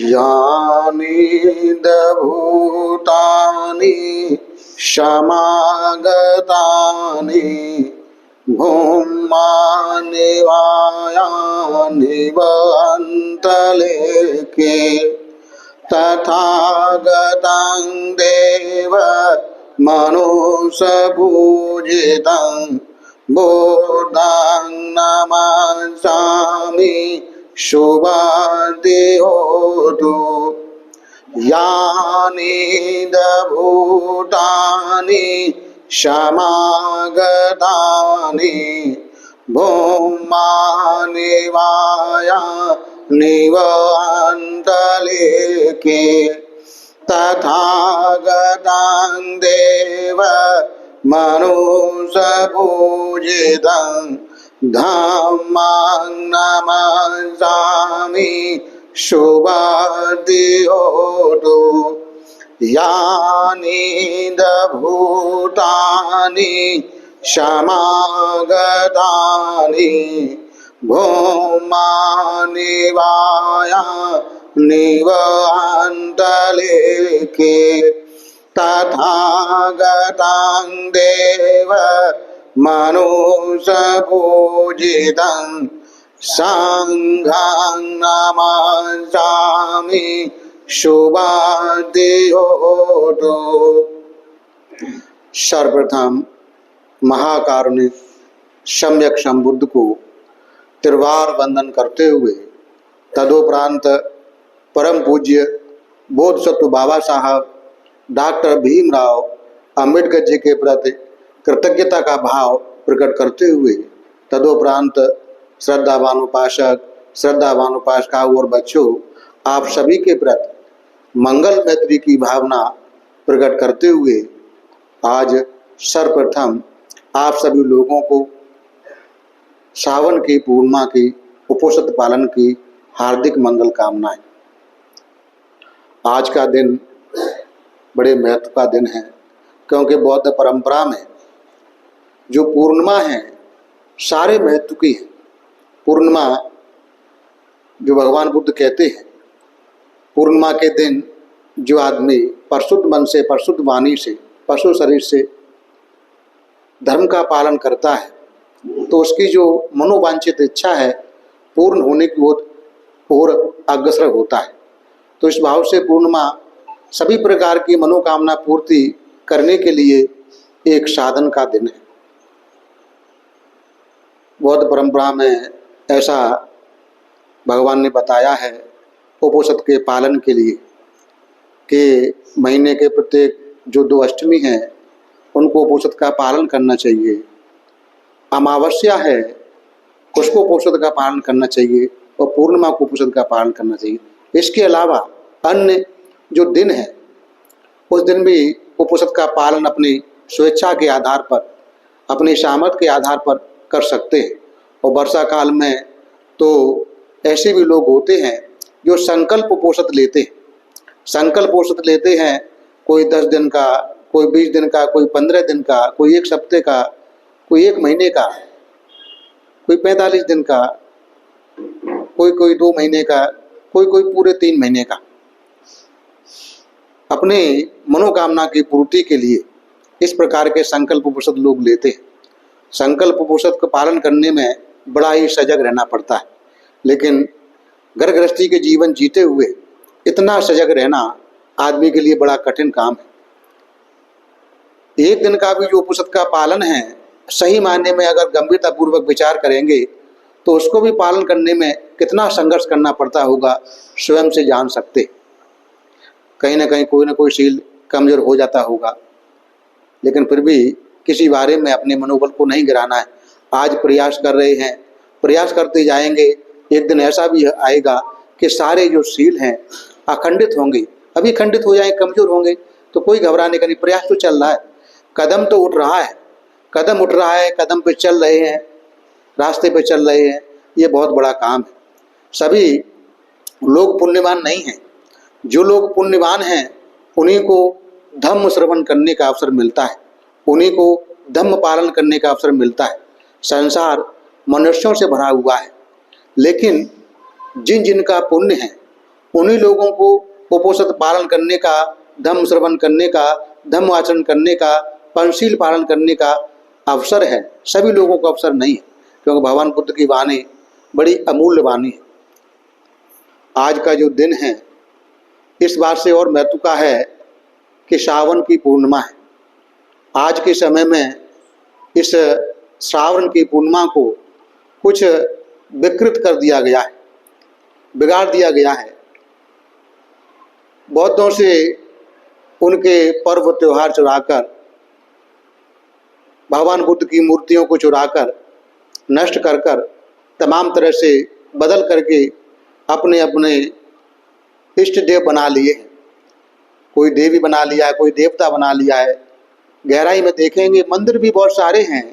यानि भूतानि समागतानि भूमानिवायानि वन्तलेके तथागतं देव मनुष्यपूजितं बुद्धं नमामि शुभादिहोतु। यानि भूतानि समागतानि भूमानिवायानि वन्तलेके तथागतं देव मनुष्यपूजितं धम्मं नमामि शुभादिहोतु। यानि भूतानि समागतानि भूमानिवायानि वन्तलेके तथागतं देव मनुष्यपूजितं संघं नमामि शुभादिहोतु। सर्वप्रथम महाकारुणिक सम्यक संबुद्ध को त्रिवार वंदन करते हुए तदोपरांत परम पूज्य बोधसत्व बाबा साहब डॉक्टर भीमराव अंबेडकर जी के प्रति कृतज्ञता का भाव प्रकट करते हुए तदोपरांत श्रद्धावान उपासक श्रद्धावान उपासकाओं और बच्चों, आप सभी के प्रति मंगल मैत्री की भावना प्रकट करते हुए आज सर्वप्रथम आप सभी लोगों को सावन की पूर्णिमा की उपोषित पालन की हार्दिक मंगल कामनाएं। आज का दिन बड़े महत्व का दिन है, क्योंकि बौद्ध परंपरा में जो पूर्णिमा है सारे महत्व की है। पूर्णिमा जो भगवान बुद्ध कहते हैं, पूर्णिमा के दिन जो आदमी परिशुद्ध मन से, परिशुद्ध वाणी से, पशु शरीर से धर्म का पालन करता है तो उसकी जो मनोवांछित इच्छा है पूर्ण होने की ओर अग्रसर होता है। तो इस भाव से पूर्णिमा सभी प्रकार की मनोकामना पूर्ति करने के लिए एक साधन का दिन है। बौद्ध परंपरा में ऐसा भगवान ने बताया है उपोषित के पालन के लिए कि महीने के प्रत्येक जो 2 अष्टमी हैं उनको उपोषित का पालन करना चाहिए। अमावस्या है उसको उपोषित का पालन करना चाहिए और पूर्णिमा को उपोषित का पालन करना चाहिए। इसके अलावा अन्य जो दिन है उस दिन भी उपोषित का पालन अपनी स्वेच्छा के आधार पर, अपनी सामर्थ्य के आधार पर कर सकते हैं। और वर्षा काल में तो ऐसे भी लोग होते हैं जो संकल्प उपोषित लेते हैं। संकल्प उपोषित लेते हैं, कोई 10 दिन का, कोई 20 दिन का, कोई 15 दिन का, कोई 1 हफ्ते का, कोई 1 महीने का, कोई 45 दिन का, कोई 2 महीने का, कोई पूरे 3 महीने का। अपने मनोकामना की पूर्ति के लिए इस प्रकार के संकल्प उपोषित लोग लेते हैं। संकल्प उपोषित का पालन करने में बड़ा ही सजग रहना पड़ता है, लेकिन घर गृहस्थी के जीवन जीते हुए इतना सजग रहना आदमी के लिए बड़ा कठिन काम है। एक दिन का भी जो उपोषित का पालन है, सही मायने में अगर गंभीरता पूर्वक विचार करेंगे तो उसको भी पालन करने में कितना संघर्ष करना पड़ता होगा स्वयं से जान सकते। कहीं ना कहीं कोई ना कोई शील कमजोर हो जाता होगा, लेकिन फिर भी किसी बारे में अपने मनोबल को नहीं गिराना है। आज प्रयास कर रहे हैं, प्रयास करते जाएंगे, एक दिन ऐसा भी आएगा कि सारे जो शील हैं अखंडित होंगे। अभी खंडित हो जाए, कमजोर होंगे तो कोई घबराने का नहीं। प्रयास तो चल रहा है, कदम तो उठ रहा है, कदम उठ रहा है, कदम पे चल रहे हैं, रास्ते पे चल रहे हैं। ये बहुत बड़ा काम है। सभी लोग पुण्यवान नहीं हैं, जो लोग पुण्यवान हैं उन्हीं को धम्म श्रवण करने का अवसर मिलता है, उन्हीं को धम्म पालन करने का अवसर मिलता है। संसार मनुष्यों से भरा हुआ है, लेकिन जिन जिनका पुण्य है उन्हीं लोगों को उपोषद पालन करने का, धम्म श्रवण करने का, धम्म आचरण करने का, पंचशील पालन करने का अवसर है। सभी लोगों को अवसर नहीं है, क्योंकि भगवान बुद्ध की वाणी बड़ी अमूल्य वाणी है। आज का जो दिन है इस बात से और महत्व का है कि सावन की पूर्णिमा है। आज के समय में इस श्रावण की पूर्णिमा को कुछ विकृत कर दिया गया है, बिगाड़ दिया गया है। बौद्धों से उनके पर्व त्योहार चुराकर, भगवान बुद्ध की मूर्तियों को चुराकर, नष्ट कर कर, तमाम तरह से बदल करके अपने अपने इष्ट देव बना लिए हैं। कोई देवी बना लिया है, कोई देवता बना लिया है। गहराई में देखेंगे मंदिर भी बहुत सारे हैं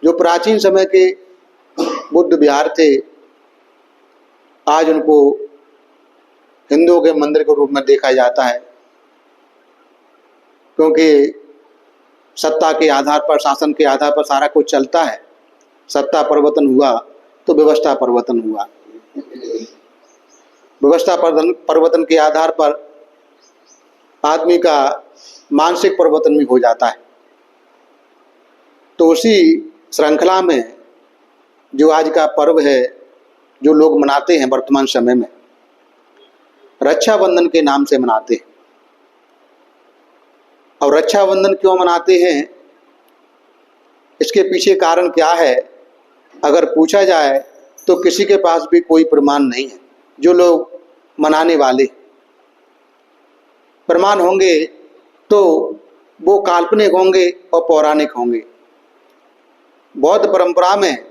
जो प्राचीन समय के बुद्ध विहार थे, आज उनको हिंदुओं के मंदिर के रूप में देखा जाता है, क्योंकि सत्ता के आधार पर, शासन के आधार पर सारा कुछ चलता है। सत्ता परिवर्तन हुआ तो व्यवस्था परिवर्तन हुआ, व्यवस्था परिवर्तन के आधार पर आदमी का मानसिक परिवर्तन भी हो जाता है। तो उसी श्रृंखला में जो आज का पर्व है, जो लोग मनाते हैं वर्तमान समय में, रक्षाबंधन के नाम से मनाते हैं। और रक्षाबंधन क्यों मनाते हैं, इसके पीछे कारण क्या है, अगर पूछा जाए तो किसी के पास भी कोई प्रमाण नहीं है। जो लोग मनाने वाले प्रमाण होंगे तो वो काल्पनिक होंगे और पौराणिक होंगे। बौद्ध परंपरा में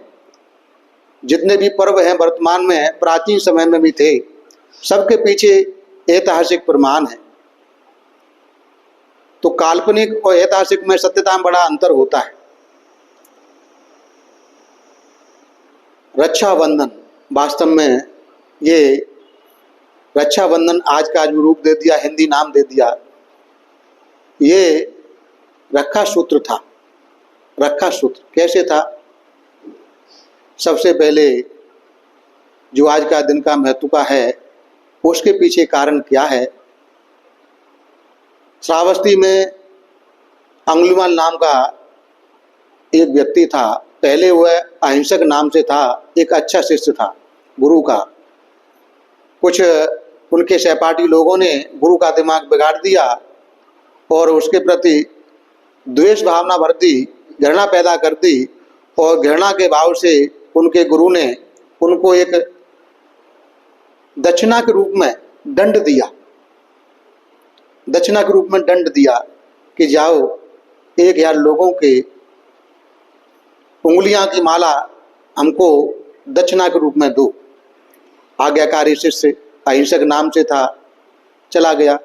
जितने भी पर्व हैं वर्तमान में, प्राचीन समय में भी थे, सबके पीछे ऐतिहासिक प्रमाण है। तो काल्पनिक और ऐतिहासिक में सत्यता में बड़ा अंतर होता है। रक्षाबंधन वास्तव में, ये रक्षाबंधन आज का जो रूप दे दिया, हिंदी नाम दे दिया, ये रक्षा सूत्र था। रक्षा सूत्र कैसे था? सबसे पहले जो आज का दिन का महत्व का है, उसके पीछे कारण क्या है। श्रावस्ती में अंगुलीमाल नाम का एक व्यक्ति था। पहले वह अहिंसक नाम से था, एक अच्छा शिष्य था गुरु का। कुछ उनके सहपाठी लोगों ने गुरु का दिमाग बिगाड़ दिया और उसके प्रति द्वेष भावना भर दी, घृणा पैदा कर दी, और घृणा के भाव से उनके गुरु ने उनको एक दक्षिणा के रूप में दंड दिया। दक्षिणा के रूप में दंड दिया कि जाओ 1000 लोगों के उंगलियां की माला हमको दक्षिणा के रूप में दो। आज्ञाकारी शिष्य अहिंसक नाम से था, चला गया।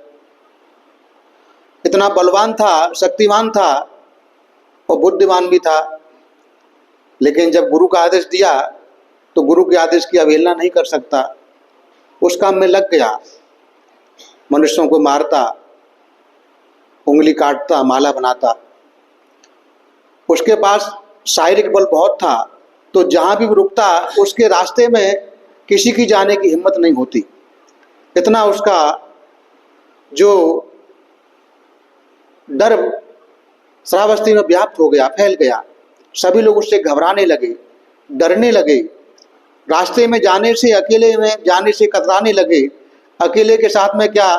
इतना बलवान था, शक्तिमान था और बुद्धिमान भी था, लेकिन जब गुरु का आदेश दिया तो गुरु के आदेश की अवहेलना नहीं कर सकता। उस काम में लग गया, मनुष्यों को मारता, उंगली काटता, माला बनाता। उसके पास शारीरिक बल बहुत था, तो जहां भी रुकता उसके रास्ते में किसी की जाने की हिम्मत नहीं होती। इतना उसका जो डर श्रावस्ती में व्याप्त हो गया, फैल गया। सभी लोग उससे घबराने लगे, डरने लगे, रास्ते में जाने से, अकेले में जाने से कतराने लगे। अकेले के साथ में क्या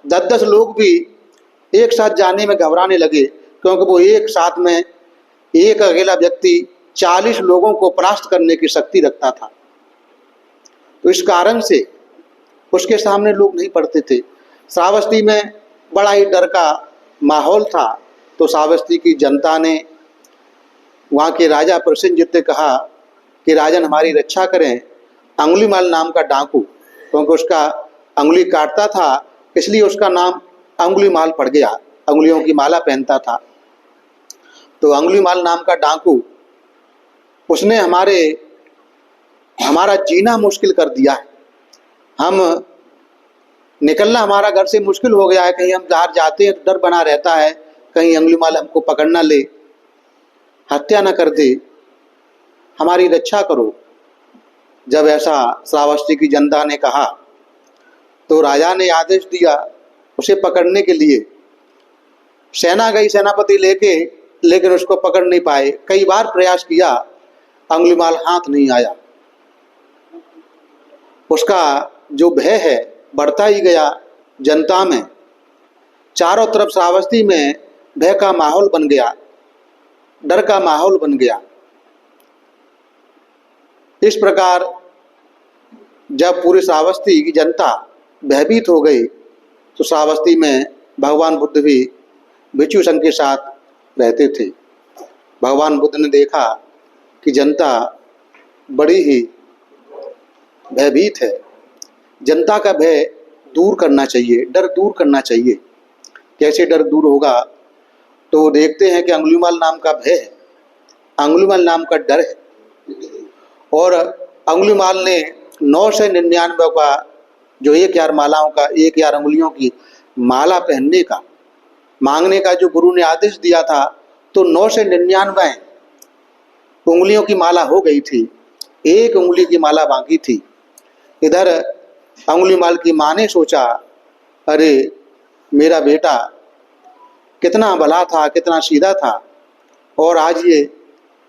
10-10 लोग भी एक साथ जाने में घबराने लगे, क्योंकि वो एक साथ में एक अकेला व्यक्ति 40 लोगों को परास्त करने की शक्ति रखता था। तो इस कारण से उसके सामने लोग नहीं पड़ते थे। श्रावस्ती में बड़ा ही डर का माहौल था। तो श्रावस्ती की जनता ने वहाँ के राजा प्रसेनजित ने कहा कि राजन हमारी रक्षा करें। अंगुलीमाल नाम का डाकू, क्योंकि उसका अंगुली काटता था इसलिए उसका नाम अंगुलीमाल पड़ गया, अंगुलियों की माला पहनता था। तो अंगुलीमाल नाम का डाकू, उसने हमारा जीना मुश्किल कर दिया है। हम निकलना हमारा घर से मुश्किल हो गया है, कहीं हम बाहर जाते हैं तो डर बना रहता है, कहीं अंगुलीमाल हमको पकड़ ना ले, हत्या न कर दे, हमारी रक्षा करो। जब ऐसा श्रावस्ती की जनता ने कहा तो राजा ने आदेश दिया उसे पकड़ने के लिए। सेना गई सेनापति लेके, लेकिन उसको पकड़ नहीं पाए। कई बार प्रयास किया, अंगुलीमाल हाथ नहीं आया। उसका जो भय है बढ़ता ही गया जनता में, चारों तरफ श्रावस्ती में भय का माहौल बन गया, डर का माहौल बन गया। इस प्रकार जब पूरी श्रावस्ती की जनता भयभीत हो गई तो श्रावस्ती में भगवान बुद्ध भी भिक्षु संघ के साथ रहते थे। भगवान बुद्ध ने देखा कि जनता बड़ी ही भयभीत है, जनता का भय दूर करना चाहिए, डर दूर करना चाहिए। कैसे डर दूर होगा? तो देखते हैं कि अंगुलीमाल नाम का भय है, अंगुलीमाल नाम का डर है। और अंगुलीमाल ने 999 का जो 1000 मालाओं का 1000 उंगलियों की माला पहनने का मांगने का जो गुरु ने आदेश दिया था, तो 999 उंगलियों की माला हो गई थी, एक उंगली की माला बाकी थी। इधर अंगुलीमाल की माँ ने सोचा, अरे मेरा बेटा कितना भला था, कितना सीधा था, और आज ये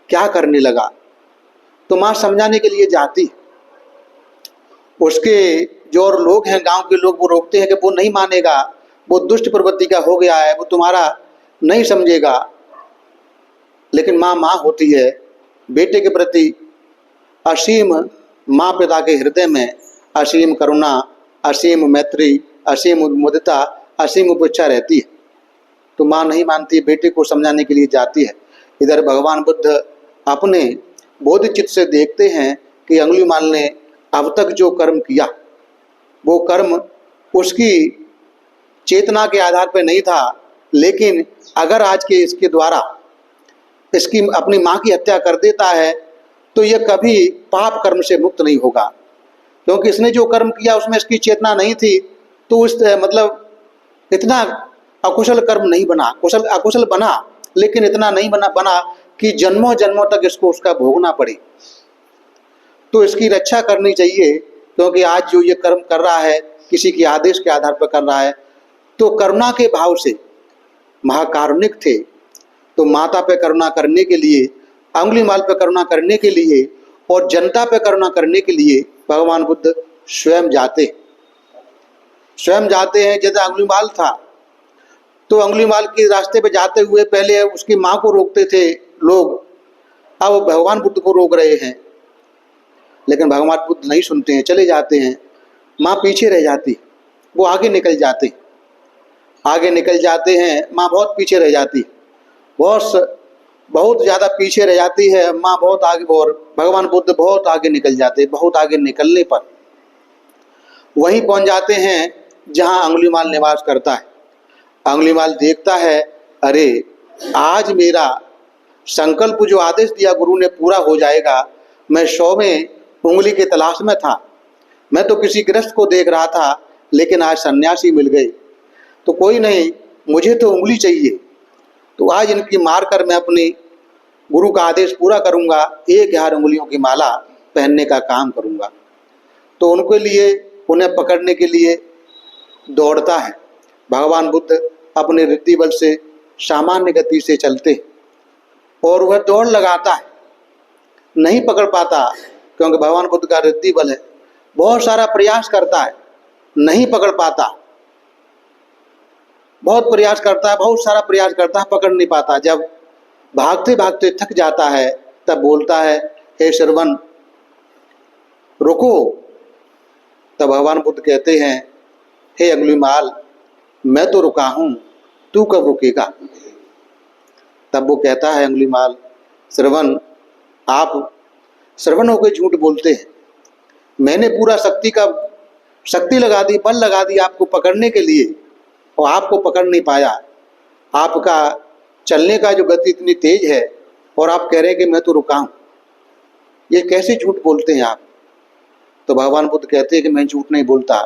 क्या करने लगा। तो माँ समझाने के लिए जाती। उसके जो और लोग हैं, गांव के लोग, वो रोकते हैं कि वो नहीं मानेगा, वो दुष्ट प्रवृत्ति का हो गया है, वो तुम्हारा नहीं समझेगा। लेकिन माँ माँ होती है, बेटे के प्रति असीम, माँ पिता के हृदय में असीम करुणा, असीम मैत्री, असीम मुदिता, असीम उपेक्षा रहती है। तो माँ नहीं मानती, बेटे को समझाने के लिए जाती है। इधर भगवान बुद्ध अपने बोधिचित्त से देखते हैं कि अंगुलीमाल ने अब तक जो कर्म किया वो कर्म उसकी चेतना के आधार पर नहीं था, लेकिन अगर आज के इसके द्वारा इसकी अपनी माँ की हत्या कर देता है तो यह कभी पाप कर्म से मुक्त नहीं होगा, क्योंकि इसने जो कर्म किया उसमें इसकी चेतना नहीं थी। तो उस मतलब इतना अकुशल कर्म नहीं बना, अकुशल बना, लेकिन इतना नहीं बना कि जन्मों जन्मों तक इसको उसका भोगना पड़े। तो इसकी रक्षा करनी चाहिए, क्योंकि आज जो ये कर्म कर रहा है किसी के आदेश के आधार पर कर रहा है। तो करुणा के भाव से महाकारुणिक थे, तो माता पे करुणा करने के लिए, अंगुलीमाल पे करुणा करने के लिए और जनता पे करुणा करने के लिए भगवान बुद्ध स्वयं जाते हैं। जैसे अंगुलीमाल था तो अंगुलीमाल के रास्ते पे जाते हुए पहले उसकी माँ को रोकते थे लोग, अब भगवान बुद्ध को रोक रहे हैं, लेकिन भगवान बुद्ध नहीं सुनते हैं, चले जाते हैं। माँ पीछे रह जाती, वो आगे निकल जाते हैं, माँ बहुत पीछे रह जाती, बहुत ज़्यादा पीछे रह जाती है माँ, बहुत आगे, और भगवान बुद्ध बहुत आगे निकल जाते। बहुत आगे निकलने पर वहीं पहुंच जाते हैं जहां अंगुलीमाल निवास करता है। अंगुलीमाल देखता है, अरे आज मेरा संकल्प जो आदेश दिया गुरु ने पूरा हो जाएगा। मैं 100वें उंगली की तलाश में था, मैं तो किसी गृहस्थ को देख रहा था, लेकिन आज सन्यासी मिल गए, तो कोई नहीं, मुझे तो उंगली चाहिए। तो आज इनकी मारकर मैं अपनी गुरु का आदेश पूरा करूंगा, 1000 उंगलियों की माला पहनने का काम करूंगा। तो उनके लिए, उन्हें पकड़ने के लिए दौड़ता है। भगवान बुद्ध अपने रिद्धि बल से सामान्य गति से चलते और वह दौड़ लगाता है, नहीं पकड़ पाता, क्योंकि भगवान बुद्ध का रिद्धि बल है। बहुत सारा प्रयास करता है, नहीं पकड़ पाता, बहुत प्रयास करता है, बहुत सारा प्रयास करता है, पकड़ नहीं पाता। जब भागते भागते थक जाता है तब बोलता है, हे श्रवण रुको। तब भगवान बुद्ध कहते हैं, हे अंगुलीमाल मैं तो रुका हूं, तू कब रुकेगा। तब वो कहता है, अंगुलीमाल श्रवण, आप श्रवण होकर झूठ बोलते हैं, मैंने पूरा शक्ति लगा दी, बल लगा दी आपको पकड़ने के लिए, और आपको पकड़ नहीं पाया। आपका चलने का जो गति इतनी तेज है और आप कह रहे हैं कि मैं तो रुका हूं, ये कैसे झूठ बोलते हैं आप। तो भगवान बुद्ध कहते हैं कि मैं झूठ नहीं बोलता,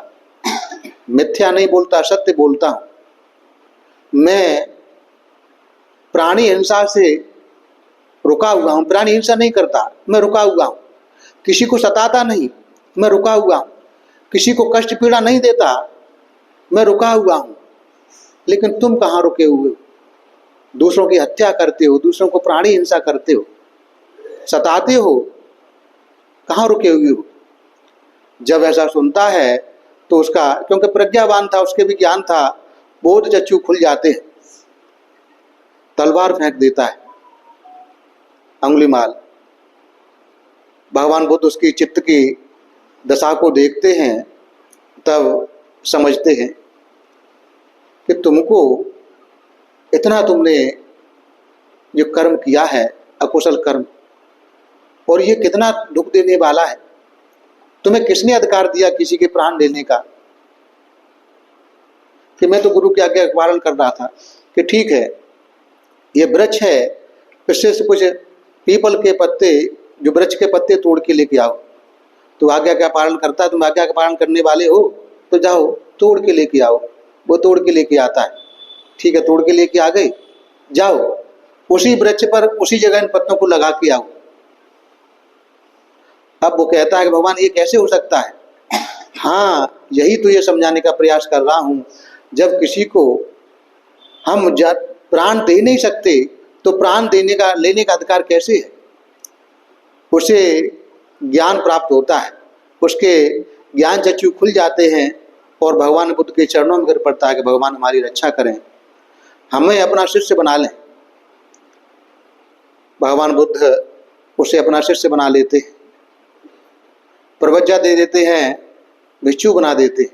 मिथ्या नहीं बोलता, सत्य बोलता हूं। मैं प्राणी हिंसा से रुका हुआ हूं, प्राणी हिंसा नहीं करता, मैं रुका हुआ हूं। किसी को सताता नहीं, मैं रुका हुआ हूं। किसी को कष्ट पीड़ा नहीं देता, मैं रुका हुआ हूं। लेकिन तुम कहाँ रुके हुए हो? दूसरों की हत्या करते हो, दूसरों को प्राणी हिंसा करते हो, सताते हो, कहाँ रुके हुए हो? जब ऐसा सुनता है तो उसका, क्योंकि प्रज्ञावान था, उसके भी ज्ञान था, बोध चक्षु खुल जाते हैं, तलवार फेंक देता है अंगुलीमाल। भगवान बुद्ध उसकी चित्त की दशा को देखते हैं, तब समझते हैं कि तुमको इतना तुमने जो कर्म किया है, अकुशल कर्म, और ये कितना दुख देने वाला है। तुम्हें किसने अधिकार दिया किसी के प्राण लेने का? कि मैं तो गुरु की आज्ञा का पालन कर रहा था कि ठीक है, ये वृक्ष है, इससे से कुछ पीपल के पत्ते, जो वृक्ष के पत्ते तोड़ के लेके आओ। तो आज्ञा का पालन करता है, तुम आज्ञा का पालन करने वाले हो तो जाओ तोड़ के लेके आओ। वो तोड़ के लेके आता है, ठीक है, तोड़ के लेके आ गए, जाओ उसी वृक्ष पर उसी जगह इन पत्तों को लगा के आओ। अब वो कहता है कि भगवान ये कैसे हो सकता है? हाँ, यही तो ये समझाने का प्रयास कर रहा हूं। जब किसी को हम प्राण दे नहीं सकते तो प्राण देने का, लेने का अधिकार कैसे है? उसे ज्ञान प्राप्त होता है, उसके ज्ञान चक्षु खुल जाते हैं और भगवान बुद्ध के चरणों में गिर पड़ता है कि भगवान हमारी रक्षा करें, हमें अपना शिष्य बना लें। भगवान बुद्ध उसे अपना शिष्य बना लेते हैं, प्रवज्ञा दे देते हैं, भिक्षु बना देते।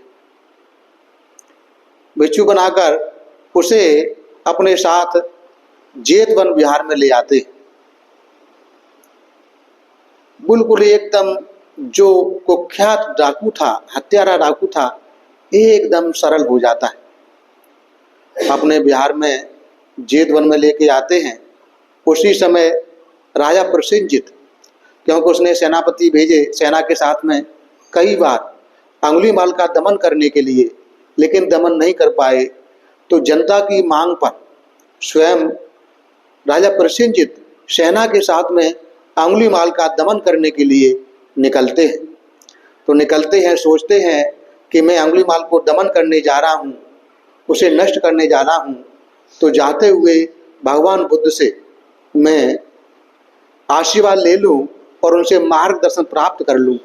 भिक्षु बनाकर उसे अपने साथ जेत वन विहार में ले आते। बिल्कुल एकदम जो कुख्यात डाकू था, हत्यारा डाकू था, एकदम सरल हो जाता है। अपने बिहार में जेत वन में लेके आते हैं। उसी समय राजा प्रसेनजित, क्योंकि उसने सेनापति भेजे सेना के साथ में कई बार अंगुलीमाल का दमन करने के लिए, लेकिन दमन नहीं कर पाए। तो जनता की मांग पर स्वयं राजा प्रसेनजित सेना के साथ में अंगुलीमाल का दमन करने के लिए निकलते हैं। तो निकलते हैं, सोचते हैं कि मैं अंगुलीमाल को दमन करने जा रहा हूँ, उसे नष्ट करने जा रहा हूँ। तो जाते हुए भगवान बुद्ध से मैं आशीर्वाद ले लूँ और उनसे मार्गदर्शन प्राप्त कर लूँ,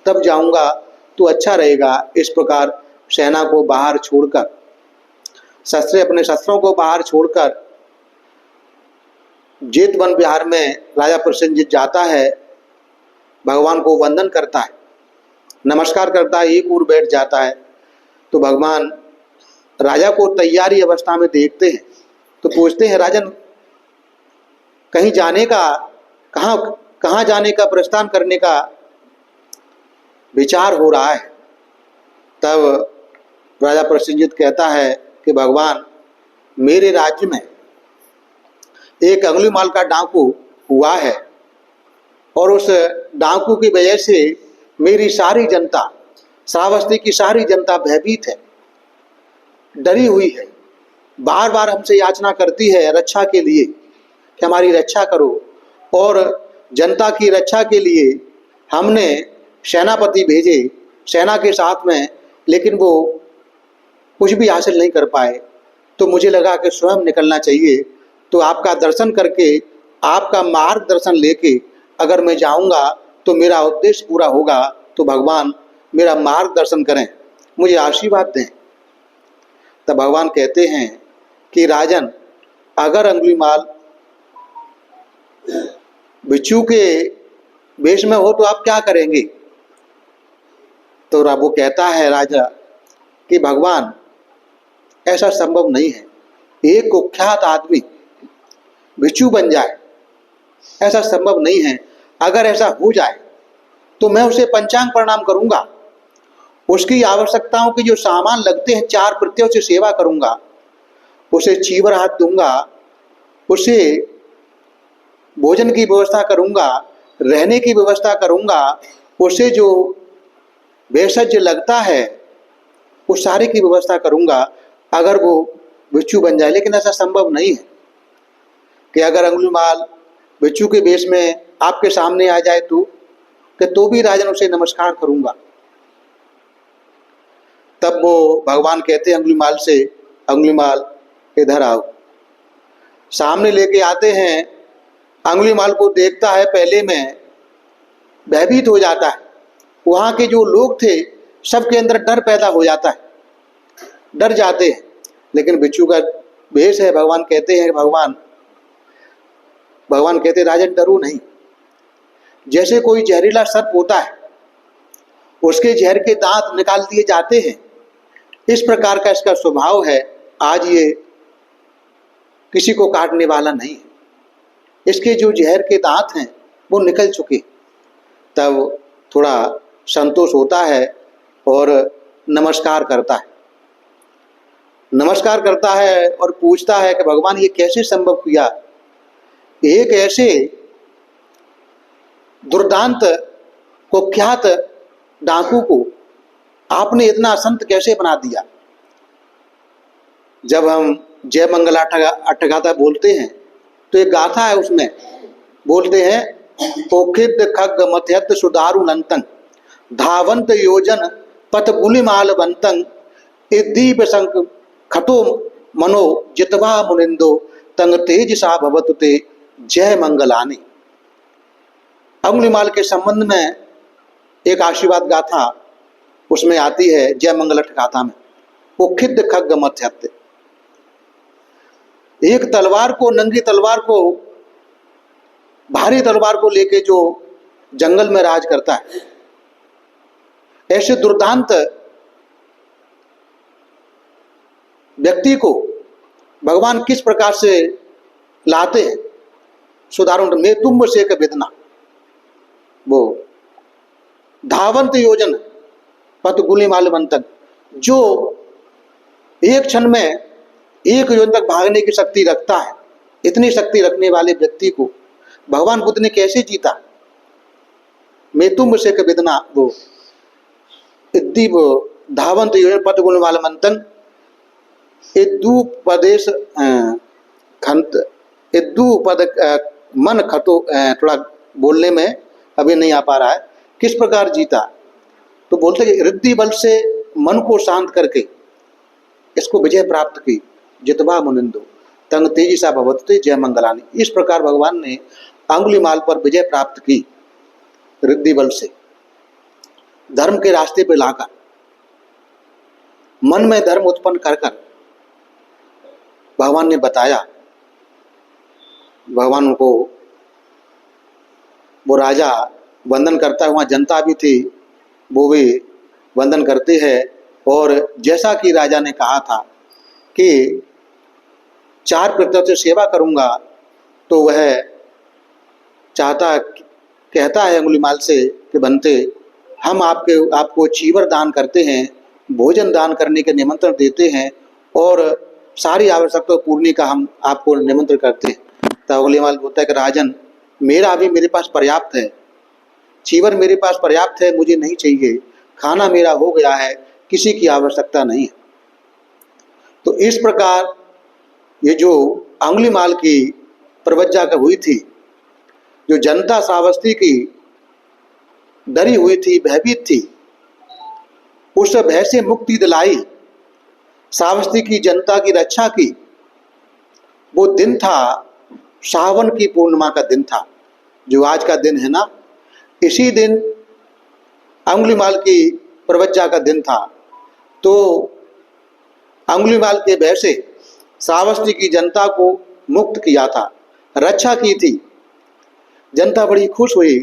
तब जाऊँगा तो अच्छा रहेगा। इस प्रकार सेना को बाहर छोड़कर, अपने शस्त्रों को बाहर छोड़कर जेत वन विहार में राजा प्रसेनजित जाता है, भगवान को वंदन करता है, नमस्कार करता है, एक ओर बैठ जाता है। तो भगवान राजा को तैयारी अवस्था में देखते हैं, तो पूछते हैं, राजन कहीं जाने का, कहाँ जाने का, प्रस्थान करने का विचार हो रहा है? तब राजा प्रसेनजित कहता है कि भगवान, मेरे राज्य में एक अंगुलीमाल का डाकू हुआ है और उस डाकू की वजह से मेरी सारी जनता, श्रावस्ती की सारी जनता भयभीत है, डरी हुई है, बार बार हमसे याचना करती है रक्षा के लिए कि हमारी रक्षा करो। और जनता की रक्षा के लिए हमने सेनापति भेजे सेना के साथ में, लेकिन वो कुछ भी हासिल नहीं कर पाए। तो मुझे लगा कि स्वयं निकलना चाहिए। तो आपका दर्शन करके, आपका मार्गदर्शन लेके अगर मैं जाऊंगा तो मेरा उद्देश्य पूरा होगा। तो भगवान मेरा मार्गदर्शन करें, मुझे आशीर्वाद दें। तब भगवान कहते हैं कि राजन, अगर अंगुलीमाल भिक्षु के वेश में हो तो आप क्या करेंगे? तो वो कहता है राजा कि भगवान, ऐसा संभव नहीं है, एक कुख्यात आदमी भिक्षु बन जाए, ऐसा संभव नहीं है। अगर ऐसा हो जाए तो मैं उसे पंचांग प्रणाम करूंगा, उसकी आवश्यकताओं के जो सामान लगते हैं 4 प्रत्ययों से सेवा करूंगा, उसे चीवर हाथ दूंगा, उसे भोजन की व्यवस्था करूंगा, रहने की व्यवस्था करूंगा, उसे जो भेषज लगता है उस सारे की व्यवस्था करूंगा अगर वो भिक्षु बन जाए। लेकिन ऐसा संभव नहीं है कि अगर अंगुलीमाल भिक्षु के वेश में आपके सामने आ जाए तो भी राजन उसे नमस्कार करूंगा। तब वो भगवान कहते अंगुलीमाल से, अंगुलीमाल इधर आओ। सामने लेके आते हैं, अंगुलीमाल को देखता है, पहले में भयभीत हो जाता है। वहाँ के जो लोग थे सबके अंदर डर पैदा हो जाता है, डर जाते हैं। लेकिन भिक्षु का वेश है, भगवान कहते हैं, भगवान कहते राजन डरो नहीं। जैसे कोई जहरीला सर्प होता है, उसके जहर के दांत निकाल दिए जाते हैं, इस प्रकार का इसका स्वभाव है। आज ये किसी को काटने वाला नहीं है, इसके जो जहर के दांत हैं वो निकल चुके। तब थोड़ा संतोष होता है और नमस्कार करता है, नमस्कार करता है और पूछता है कि भगवान ये कैसे संभव किया, एक ऐसे दुर्दांत कुख्यात डाकू को आपने इतना संत कैसे बना दिया। जब हम जय मंगल अट्ठगाथा बोलते हैं तो एक गाथा है, उसमें बोलते हैं ओखिद खग मथयत सुदारु नंतन धावंत योजन पथ बुलिमाल बंतन इदीप संक खटो मनो जितवा मुनिंदो तंग तेज सा भवत ते जय मंगलानी। अंगुलीमाल के संबंध में एक आशीर्वाद गाथा उसमें आती है, जय मंगल गाथा में। वो खिद खग मथयत, एक तलवार को, नंगी तलवार को, भारी तलवार को लेके जो जंगल में राज करता है, ऐसे दुर्दांत व्यक्ति को भगवान किस प्रकार से लाते हैं। सुधारण में तुम से वेदना, वो धावंत योजन पथ गुलिमाल बंतन, जो एक क्षण में एक योजन तक भागने की शक्ति रखता है, इतनी शक्ति रखने वाले व्यक्ति को भगवान बुद्ध ने कैसे जीता। मैं तुम से वेदना, वो धावंत योजन पथ गुलिमाल बंतन इद्दू पदेश खंत इद्दू पद मन खतो, थोड़ा बोलने में अभी नहीं आ पा रहा है, किस प्रकार जीता। तो बोलते कि रिद्धि बल से मन को शांत करके इसको विजय प्राप्त की, जितवा मुनिंदो तंग तेजी सा भवते जय मंगलानी। इस प्रकार भगवान ने अंगुलीमाल पर विजय प्राप्त की रिद्धि बल से, धर्म के रास्ते पे लाकर, मन में धर्म उत्पन्न कर कर भगवान ने बताया। भगवान को वो राजा वंदन करता है, वहाँ जनता भी थी, वो भी वंदन करते हैं। और जैसा कि राजा ने कहा था कि 4 प्रकार से सेवा करूँगा, तो वह कहता है अंगुलीमाल से कि बनते, हम आपको चीवर दान करते हैं, भोजन दान करने के निमंत्रण देते हैं और सारी आवश्यकता पूर्ति का हम आपको निमंत्रण करते हैं। तो अंगुलीमाल बोलता है कि राजन, मेरे पास पर्याप्त है, चीवर मेरे पास पर्याप्त है, मुझे नहीं चाहिए, खाना मेरा हो गया है, किसी की आवश्यकता नहीं है। तो इस प्रकार ये जो अंगुलीमाल की प्रवज्जा का हुई थी, जो जनता श्रावस्ती की डरी हुई थी, भयभीत थी, उस भय से मुक्ति दिलाई, श्रावस्ती की जनता की रक्षा की। वो दिन था सावन की पूर्णिमा का दिन था, जो आज का दिन है ना, इसी दिन अंगुलीमाल की प्रवज्जा का दिन था। तो अंगुलीमाल के भय से श्रावस्ती की जनता को मुक्त किया था, रक्षा की थी। जनता बड़ी खुश हुई,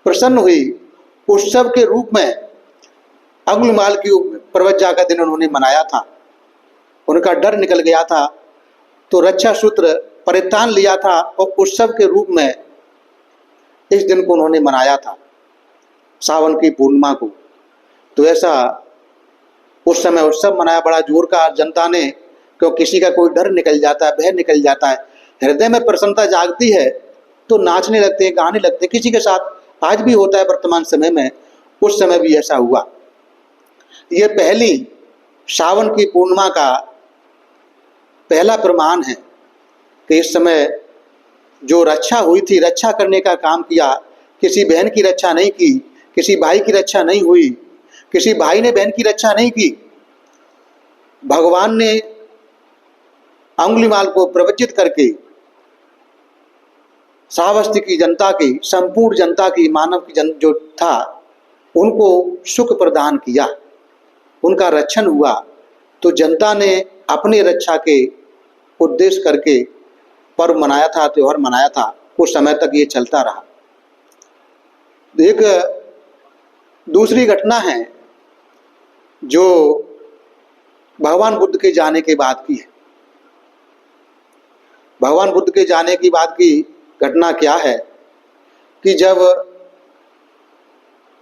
प्रसन्न हुई। उत्सव के रूप में अंगुलीमाल की प्रवज्जा का दिन उन्होंने मनाया था। उनका डर निकल गया था, तो रक्षा सूत्र परिधान लिया था और उत्सव के रूप में इस दिन को उन्होंने मनाया था, सावन की पूर्णिमा को। तो ऐसा उस समय उत्सव मनाया बड़ा जोर का जनता ने, क्योंकि किसी का कोई डर निकल जाता है, भय निकल जाता है, हृदय में प्रसन्नता जागती है तो नाचने लगते हैं, गाने लगते हैं। किसी के साथ आज भी होता है वर्तमान समय में, उस समय भी ऐसा हुआ। ये पहली सावन की पूर्णिमा का पहला प्रमाण है कि इस समय जो रक्षा हुई थी, रक्षा करने का काम किया, किसी बहन की रक्षा नहीं की, किसी भाई की रक्षा नहीं हुई, किसी भाई ने बहन की रक्षा नहीं की। भगवान ने अंगुलीमाल को प्रवचित करके श्रावस्ती की जनता की, संपूर्ण जनता की, मानव की जो था, उनको सुख प्रदान किया, उनका रक्षण हुआ। तो जनता ने अपनी रक्षा के उद्देश्य करके पर्व मनाया था, त्योहार मनाया था। कुछ समय तक ये चलता रहा। एक दूसरी घटना है जो भगवान बुद्ध के जाने के बाद की है। भगवान बुद्ध के जाने की बाद की घटना क्या है कि जब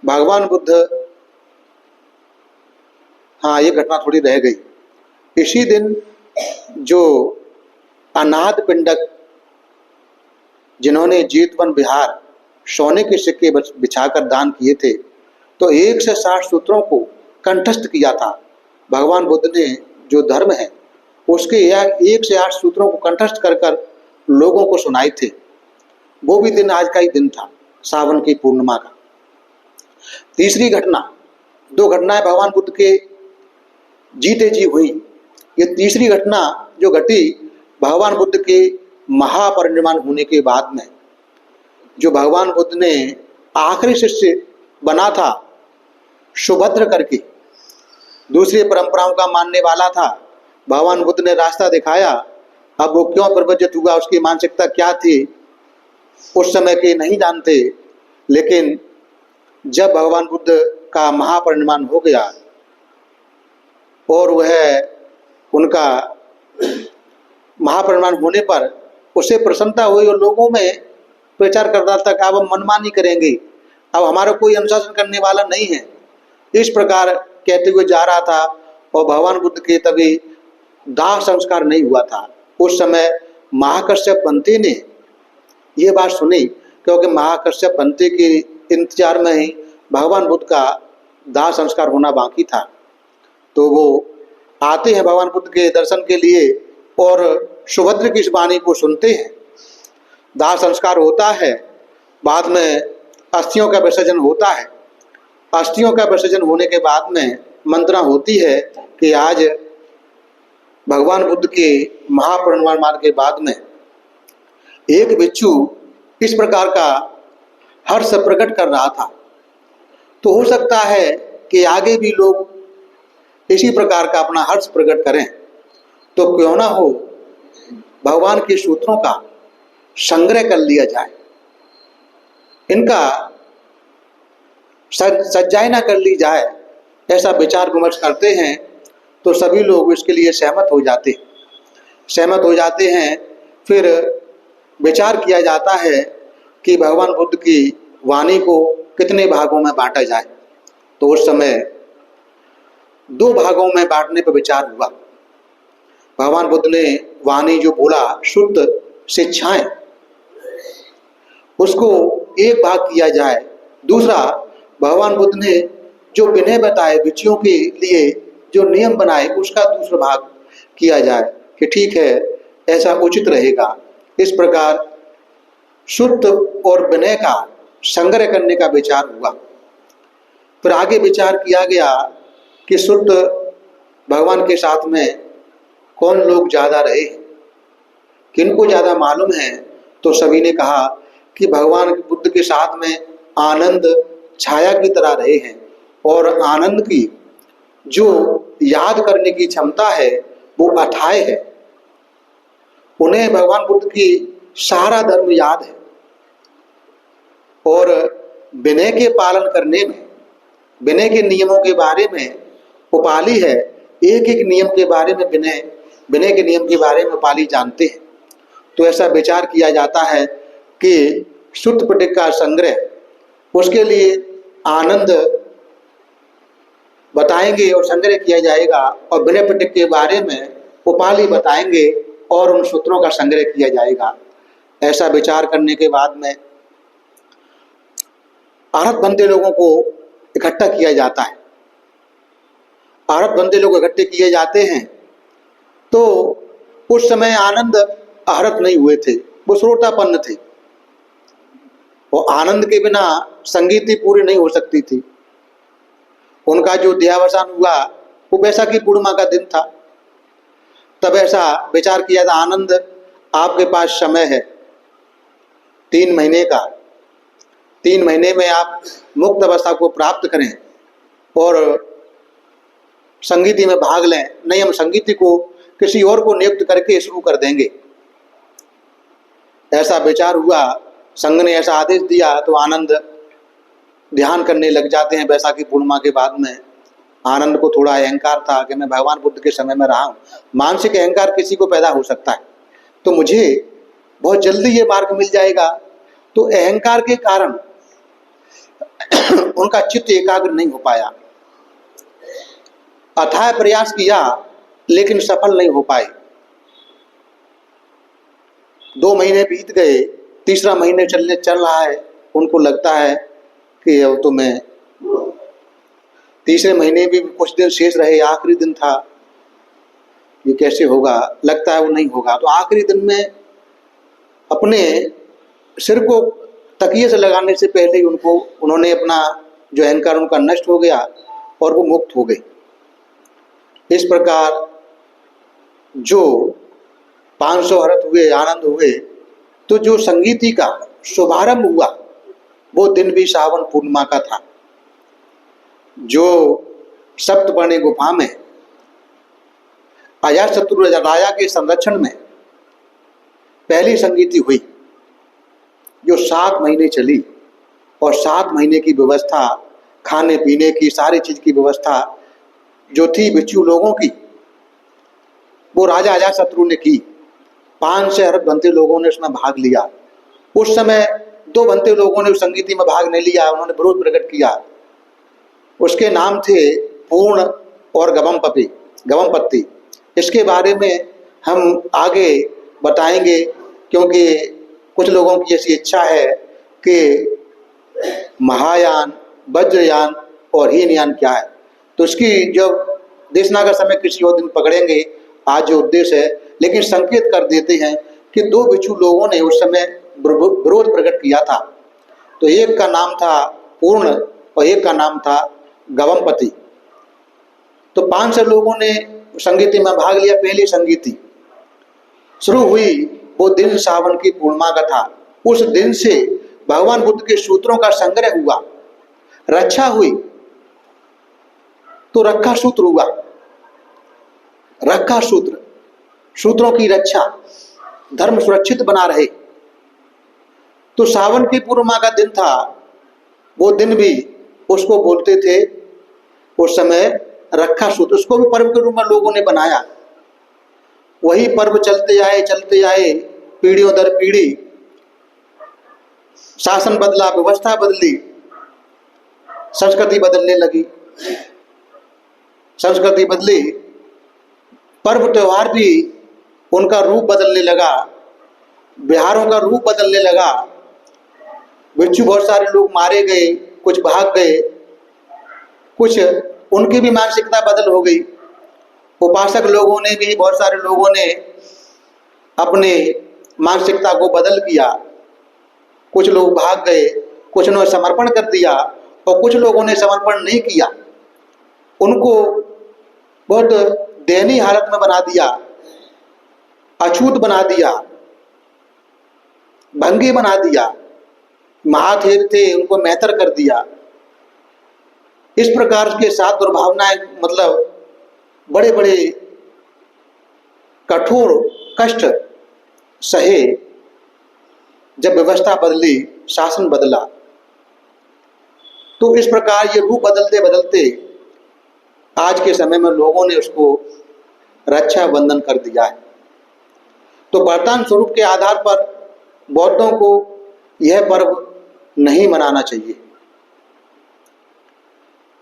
भगवान बुद्ध, हाँ ये घटना थोड़ी रह गई, इसी दिन जो अनाथ पिंडक जिन्होंने जीतवन विहार सोने के सिक्के बिछाकर दान किए थे, तो 1 से 60 सूत्रों को कंठस्थ किया था। भगवान बुद्ध ने जो धर्म है उसके 1 से 8 सूत्रों को कंठस्थ कर कर लोगों को सुनाए थे। वो भी दिन आज का ही दिन था, सावन की पूर्णिमा का। तीसरी घटना, 2 घटनाएं भगवान बुद्ध के जीते जी हुई। ये तीसरी घटना जो घटी भगवान बुद्ध के महापरिनिर्वाण होने के बाद में, जो भगवान बुद्ध ने आखिरी शिष्य बना था सुभद्र करके, दूसरी परंपराओं का मानने वाला था। भगवान बुद्ध ने रास्ता दिखाया। अब वो क्यों प्रवचित हुआ, उसकी मानसिकता क्या थी, उस समय के नहीं जानते। लेकिन जब भगवान बुद्ध का महापरिनिर्वाण हो गया और वह उनका महापरिनिर्वाण होने पर उसे प्रसन्नता हुई और लोगों में प्रचार कर रहा था कि अब हम मनमानी करेंगे, अब हमारा कोई अनुशासन करने वाला नहीं है। इस प्रकार कहते हुए जा रहा था और भगवान बुद्ध के तभी दाह संस्कार नहीं हुआ था। उस समय महाकश्यप बंते ने ये बात सुनी, क्योंकि महाकश्यप बंते के इंतजार में ही भगवान बुद्ध का दाह संस्कार होना बाकी था। तो वो आते हैं भगवान बुद्ध के दर्शन के लिए और सुभद्र की इस वाणी को सुनते हैं। दाह संस्कार होता है, बाद में अस्थियों का विसर्जन होता है। अस्थियों का विसर्जन होने के बाद में मंत्रणा होती है कि आज भगवान बुद्ध के महापरिनिर्वाण के बाद में एक भिक्षु इस प्रकार का हर्ष प्रकट कर रहा था। तो हो सकता है कि आगे भी लोग इसी प्रकार का अपना हर्ष प्रकट करें। तो क्यों ना हो भगवान के सूत्रों का संग्रह कर लिया जाए, इनका सज्जायना कर ली जाए, ऐसा विचार विमर्श करते हैं। तो सभी लोग इसके लिए सहमत हो जाते हैं। फिर विचार किया जाता है कि भगवान बुद्ध की वाणी को कितने भागों में बांटा जाए। तो उस समय 2 भागों में बांटने पर विचार हुआ। भगवान बुद्ध ने वाणी जो बोला, शुद्ध शिक्षाएं, उसको एक भाग किया जाए। दूसरा, भगवान बुद्ध ने जो विनय बताए, भिक्षुओं के लिए जो नियम बनाए, उसका दूसरा भाग किया जाए कि ठीक है, ऐसा उचित रहेगा। इस प्रकार शुद्ध और विनय का संग्रह करने का विचार हुआ। फिर आगे विचार किया गया कि शुद्ध भगवान के साथ में कौन लोग ज़्यादा रहे, किनको ज़्यादा मालूम है। तो सभी ने कहा कि भगवान बुद्ध के साथ में आनंद छाया की तरह रहे हैं और आनंद की जो याद करने की क्षमता है वो अथाह है। उन्हें भगवान बुद्ध की सारा धर्म याद है और विनय के पालन करने में, विनय के नियमों के बारे में उपाली है। एक एक नियम के बारे में विनय के नियम के बारे में उपाली जानते हैं। तो ऐसा विचार किया जाता है कि शुद्ध पिटक का संग्रह, उसके लिए आनंद बताएंगे और संग्रह किया जाएगा, और विनय पिटक के बारे में उपाली बताएंगे और उन सूत्रों का संग्रह किया जाएगा। ऐसा विचार करने के बाद में अर्हत बनते लोगों को इकट्ठा किया जाता है। आहत बंदे लोग इकट्ठे किए जाते हैं, तो उस समय आनंद आहत नहीं हुए थे, वो श्रोतापन्न थे। और आनंद के बिना संगीत ही पूरी नहीं हो सकती थी। उनका जो देहावसान हुआ वो बैसाखी पूर्णिमा का दिन था। तब ऐसा विचार किया था, आनंद आपके पास समय है 3 महीने का, 3 महीने में आप मुक्त अवस्था को प्राप्त करें और संगीति में भाग लें, नहीं हम संगीति को किसी और को नियुक्त करके शुरू कर देंगे। ऐसा विचार हुआ, संघ ने ऐसा आदेश दिया, तो आनंद ध्यान करने लग जाते हैं। बैसाखी पूर्णिमा के बाद में आनंद को थोड़ा अहंकार था कि मैं भगवान बुद्ध के समय में रहा हूँ। मानसिक अहंकार किसी को पैदा हो सकता है, तो मुझे बहुत जल्दी ये मार्ग मिल जाएगा। तो अहंकार के कारण उनका चित्त एकाग्र नहीं हो पाया। अथाह प्रयास किया लेकिन सफल नहीं हो पाए। 2 महीने बीत गए, तीसरा महीने चल रहा है। उनको लगता है कि अब तो मैं, तीसरे महीने भी कुछ दिन शेष रहे, आखिरी दिन था, ये कैसे होगा, लगता है वो नहीं होगा। तो आखिरी दिन में अपने सिर को तकिए से लगाने से पहले ही उन्होंने अपना जो अहंकार उनका नष्ट हो गया और वो मुक्त हो गए। इस प्रकार जो 500 हरत हुए, आनंद हुए, तो जो संगीति का शुभारंभ हुआ वो दिन भी सावन पूर्णिमा का था। जो सप्तपर्णी गुफा में अजातशत्रु राजा के संरक्षण में पहली संगीति हुई, जो 7 महीने चली, और 7 महीने की व्यवस्था, खाने पीने की सारी चीज की व्यवस्था जो थी भिक्षु लोगों की, वो राजा अजातशत्रु ने की। 500 अरब बनते लोगों ने उसमें भाग लिया। उस समय 2 बनते लोगों ने उस संगीति में भाग नहीं लिया, उन्होंने विरोध प्रकट किया। उसके नाम थे पूर्ण और गवमपत्ती। इसके बारे में हम आगे बताएंगे, क्योंकि कुछ लोगों की ऐसी इच्छा है कि महायान, वज्रयान और हीनयान क्या है। तो इसकी जब देशना का समय किसी और दिन पकड़ेंगे, आज जो उद्देश्य है, लेकिन संकेत कर देते हैं कि 2 भिक्षु लोगों ने उस समय विरोध प्रकट किया था। तो एक का नाम था पूर्ण और एक का नाम था गवमपति। तो 500 लोगों ने संगीति में भाग लिया। पहली संगीति शुरू हुई, वो दिन सावन की पूर्णिमा का था। उस दिन से भगवान बुद्ध के सूत्रों का संग्रह हुआ, रक्षा हुई। तो रक्षा सूत्र हुआ, रक्षा सूत्र, सूत्रों की रक्षा, धर्म सुरक्षित बना रहे। तो सावन की पूर्णिमा का दिन था, वो दिन भी उसको बोलते थे उस समय रक्षा सूत्र। उसको भी पर्व के रूप में लोगों ने बनाया। वही पर्व चलते आए पीढ़ियों दर पीढ़ी। शासन बदला, व्यवस्था बदली, संस्कृति बदलने लगी, संस्कृति बदली, पर्व त्योहार भी उनका रूप बदलने लगा, बिहारों का रूप बदलने लगा। भिक्षु बहुत सारे लोग मारे गए, कुछ भाग गए, कुछ उनकी भी मानसिकता बदल हो गई। उपासक लोगों ने भी, बहुत सारे लोगों ने अपने मानसिकता को बदल किया। कुछ लोग भाग गए, कुछ ने समर्पण कर दिया और कुछ लोगों ने समर्पण नहीं किया। उनको बहुत दयनीय हालत में बना दिया, अछूत बना दिया, भंगी बना दिया। महाथेर थे, उनको मेहतर कर दिया। इस प्रकार के साथ दुर्भावनाएं, मतलब बड़े बड़े कठोर कष्ट सहे। जब व्यवस्था बदली, शासन बदला, तो इस प्रकार ये रूप बदलते बदलते आज के समय में लोगों ने उसको रक्षा बंधन कर दिया है। तो वरदान स्वरूप के आधार पर बौद्धों को यह पर्व नहीं मनाना चाहिए।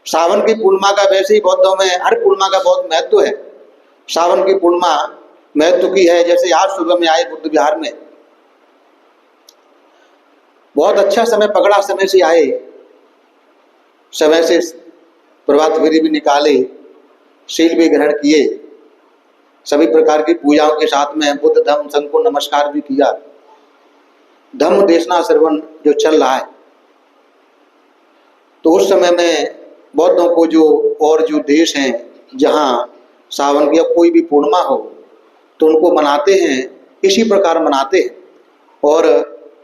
सावन की पूर्णिमा का वैसे ही बौद्धों में हर पूर्णिमा का बहुत महत्व है। सावन की पूर्णिमा महत्व की है। जैसे आज सुबह में आए बुद्ध विहार में, बहुत अच्छा समय पकड़ा, समय से आए, समय से प्रभात फेरी भी निकाले, शील भी ग्रहण किए, सभी प्रकार की पूजाओं के साथ में बुद्ध धम्म संघ को नमस्कार भी किया। धम्म देशना श्रवण जो चल रहा है, तो उस समय में बौद्धों को जो देश हैं जहाँ सावन की या कोई भी पूर्णिमा हो तो उनको मनाते हैं, इसी प्रकार मनाते हैं और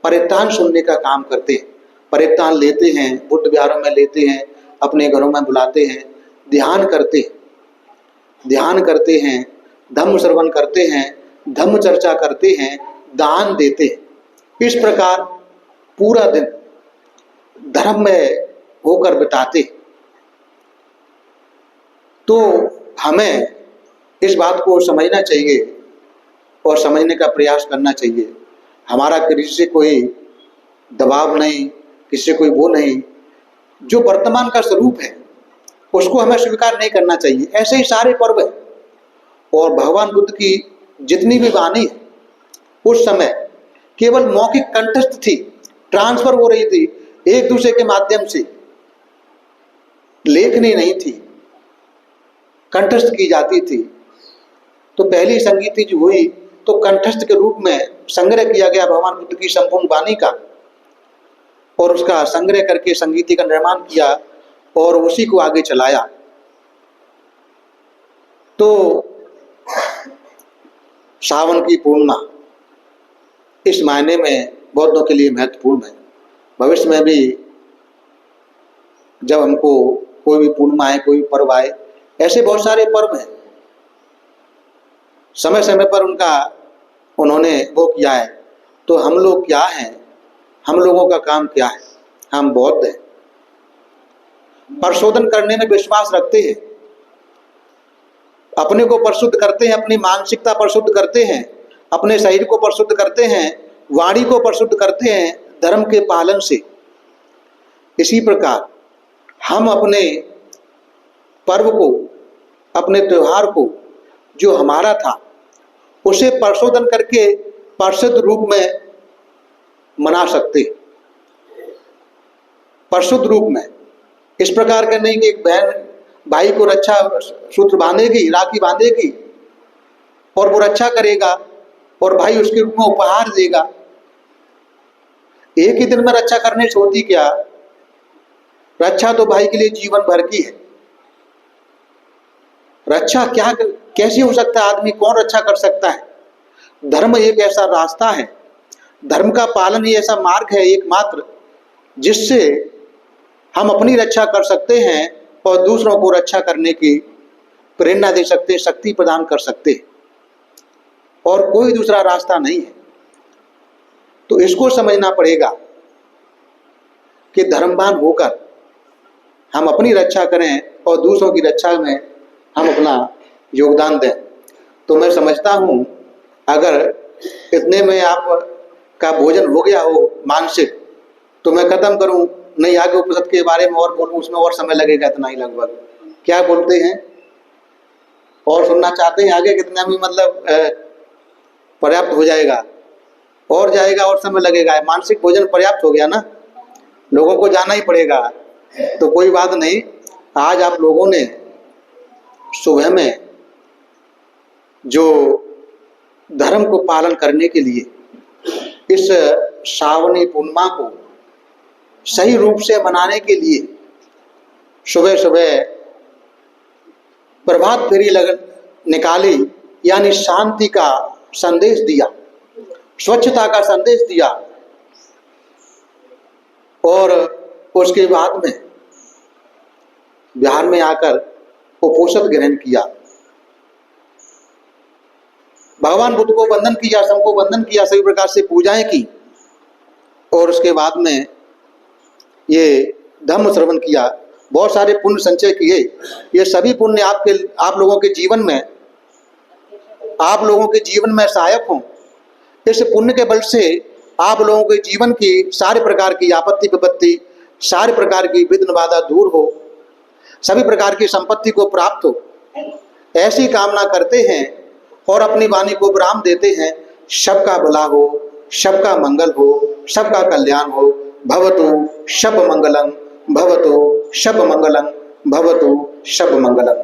परित्राण सुनने का काम करते हैं। परित्राण लेते हैं, बुद्ध विहारों में लेते हैं, अपने घरों में बुलाते हैं, ध्यान करते हैं, धम्म श्रवण करते हैं, धम्म चर्चा करते हैं, दान देते हैं। इस प्रकार पूरा दिन धर्म में होकर बिताते। तो हमें इस बात को समझना चाहिए और समझने का प्रयास करना चाहिए। हमारा किसी से कोई दबाव नहीं, किसी से कोई वो नहीं। जो वर्तमान का स्वरूप है उसको हमें स्वीकार नहीं करना चाहिए। ऐसे ही सारे पर्व है और भगवान बुद्ध की जितनी भी वाणी है उस समय केवल मौखिक कंठस्थ थी, ट्रांसफर हो रही थी एक दूसरे के माध्यम से, लेखनी नहीं थी, कंठस्थ की जाती थी। तो पहली संगीति जो हुई तो कंठस्थ के रूप में संग्रह किया गया भगवान बुद्ध की संपूर्ण वाणी का, और उसका संग्रह करके संगीति का निर्माण किया और उसी को आगे चलाया। तो सावन की पूर्णिमा इस मायने में बौद्धों के लिए महत्वपूर्ण है। भविष्य में भी जब हमको कोई भी पूर्णिमा आए, कोई पर्व आए, ऐसे बहुत सारे पर्व हैं, समय समय पर उन्होंने वो किया है। तो हम लोग क्या हैं, हम लोगों का काम क्या है? हम बौद्ध हैं, परिशोधन करने में विश्वास रखते हैं, अपने को परिशुद्ध करते हैं, अपनी मानसिकता परिशुद्ध करते हैं, अपने शरीर को परिशुद्ध करते हैं, वाणी को परिशुद्ध करते हैं धर्म के पालन से। इसी प्रकार हम अपने पर्व को, अपने त्योहार को जो हमारा था उसे परिशोधन करके परिशुद्ध रूप में मना सकते, परिशुद्ध रूप में। इस प्रकार का नहीं कि एक बहन भाई को रक्षा सूत्र बांधेगी, राखी बांधेगी और वो रक्षा करेगा और भाई उसके रूप में उपहार देगा। एक ही दिन में रक्षा करने से होती क्या? रक्षा तो भाई के लिए जीवन भर की है। रक्षा क्या, कैसे हो सकता है? आदमी कौन रक्षा कर सकता है? धर्म एक ऐसा रास्ता है, धर्म का पालन ही ऐसा मार्ग है एकमात्र जिससे हम अपनी रक्षा कर सकते हैं और दूसरों को रक्षा करने की प्रेरणा दे सकते हैं, शक्ति प्रदान कर सकते हैं, और कोई दूसरा रास्ता नहीं है। तो इसको समझना पड़ेगा कि धर्मवान होकर हम अपनी रक्षा करें और दूसरों की रक्षा में हम अपना योगदान दें। तो मैं समझता हूँ अगर इतने में आप का भोजन हो गया हो मानसिक, तो मैं खत्म करूं, नहीं आगे उपनिषद के बारे में और बोलूं, उसमें और समय लगेगा इतना ही लगभग। क्या बोलते हैं? और सुनना चाहते हैं आगे? कितना भी मतलब पर्याप्त हो जाएगा? और जाएगा और समय लगेगा? मानसिक भोजन पर्याप्त हो गया ना? लोगों को जाना ही पड़ेगा, तो कोई बात नहीं। आज आप लोगों ने सुबह में जो धर्म को पालन करने के लिए इस श्रावणी पूर्णिमा को सही रूप से मनाने के लिए सुबह सुबह प्रभात फेरी निकाली, यानी शांति का संदेश दिया, स्वच्छता का संदेश दिया, और उसके बाद में बिहार में आकर उपोषण ग्रहण किया, भगवान बुद्ध को वंदन किया, सबको वंदन किया, सभी प्रकार से पूजाएं की, और उसके बाद में ये धम्म श्रवण किया, बहुत सारे पुण्य संचय किए। ये सभी पुण्य आप लोगों के जीवन में सहायक हों। इस पुण्य के बल से आप लोगों के जीवन की सारे प्रकार की आपत्ति विपत्ति, सारे प्रकार की विघ्न बाधा दूर हो, सभी प्रकार की संपत्ति को प्राप्त हो, ऐसी कामना करते हैं और अपनी वाणी को विराम देते हैं। सबका भला हो, सबका मंगल हो, सबका कल्याण हो। भवतु शब मंगलम, भवतु शब मंगलम, भवतु शब मंगलम।